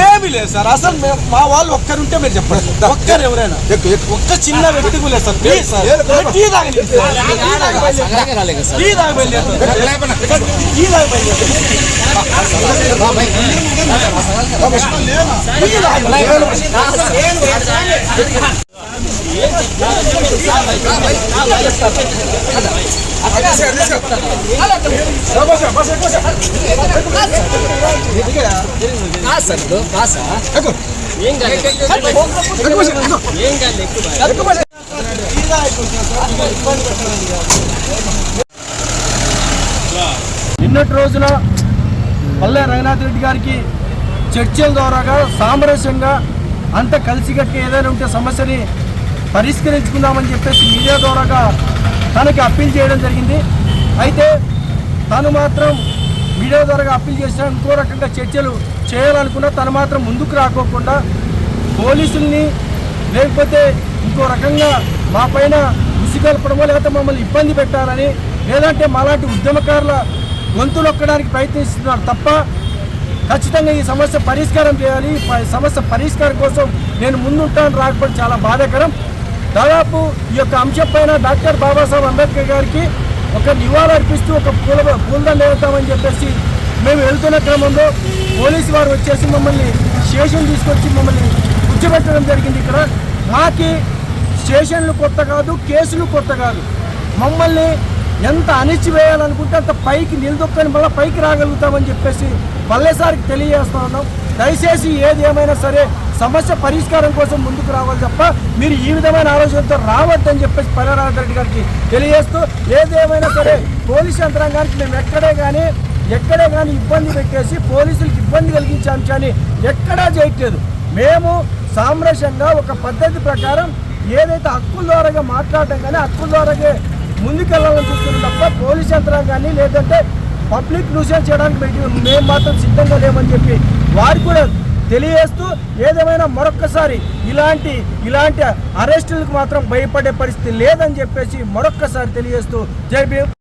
ఏమి లేదు సార్. అసలు మా వాళ్ళు ఒక్కరుంటే మీరు చెప్పండి, ఒక్కరు ఎవరైనా ఒక్క చిన్న వ్యక్తి లేదు సార్. ప్లీజ్ సార్, టీ తాగలేదు. నిన్నటి రోజున పల్లె రఘునాథ్ రెడ్డి గారికి చర్చల ద్వారా సామరస్యంగా అంత కలిసికట్టుగా ఏదైనా ఉంటే సమస్యని పరిష్కరించుకుందామని చెప్పేసి మీడియా ద్వారా తనకి అప్పీల్ చేయడం జరిగింది. అయితే తను మాత్రం మీడియా ద్వారా అప్పీల్ చేసినా ఇంకో రకంగా చర్చలు చేయాలనుకున్నా తను మాత్రం ముందుకు రాకోకుండా పోలీసుల్ని లేకపోతే ఇంకో రకంగా మా పైన ఉసిగొల్పడమో లేకపోతే మమ్మల్ని ఇబ్బంది పెట్టాలని లేదంటే మాలాంటి ఉద్యమకారుల గొంతు నొక్కడానికి ప్రయత్నిస్తున్నారు తప్ప ఖచ్చితంగా ఈ సమస్య పరిష్కారం చేయాలి, సమస్య పరిష్కారం కోసం నేను ముందుంటాను రాకపోతే చాలా బాధాకరం. దాదాపు ఈ యొక్క అంశం పైన డాక్టర్ బాబాసాహెబ్ అంబేద్కర్ గారికి ఒక నివాళులు అర్పిస్తూ ఒక పూలదండ వేద్దామని చెప్పేసి మేము వెళ్తున్న క్రమంలో పోలీసు వారు వచ్చేసి మమ్మల్ని స్టేషన్ తీసుకొచ్చి మమ్మల్ని కూర్చోబెట్టడం జరిగింది. ఇక్కడ మాకి స్టేషన్లు కొత్త కాదు, కేసులు కొత్త కాదు. మమ్మల్ని ఎంత అణిచివేయాలనుకుంటే అంత పైకి నిలదొక్కని మళ్ళీ పైకి రాగలుగుతామని చెప్పేసి పల్లెసారికి తెలియజేస్తా ఉన్నాం. దయచేసి ఏది ఏమైనా సరే సమస్య పరిష్కారం కోసం ముందుకు రావాలి తప్ప మీరు ఈ విధమైన ఆలోచనతో రావద్దని చెప్పేసి పల్లె రఘునాథ్ రెడ్డి గారికి తెలియజేస్తూ ఏదేమైనా సరే పోలీసు యంత్రాంగానికి మేము ఎక్కడే కానీ ఇబ్బంది పెట్టేసి పోలీసులకు ఇబ్బంది కలిగించే అంశాన్ని ఎక్కడా చేయట్లేదు. మేము సామరస్యంగా ఒక పద్ధతి ప్రకారం ఏదైతే హక్కుల ద్వారా మాట్లాడటం కానీ హక్కుల ద్వారా ముందుకెళ్లాలని చూస్తున్నాం తప్ప పోలీస్ యంత్రాంగాన్ని లేదంటే పబ్లిక్ న్యూసెన్స్ చేయడానికి మేము మాత్రం సిద్ధంగా లేమని చెప్పి వారు కూడా తెలియజేస్తూ ఏదేమైనా మరొక్కసారి ఇలాంటి అరెస్టులకు మాత్రం భయపడే పరిస్థితి లేదని చెప్పేసి మరొక్కసారి తెలియజేస్తూ జై భీమ్.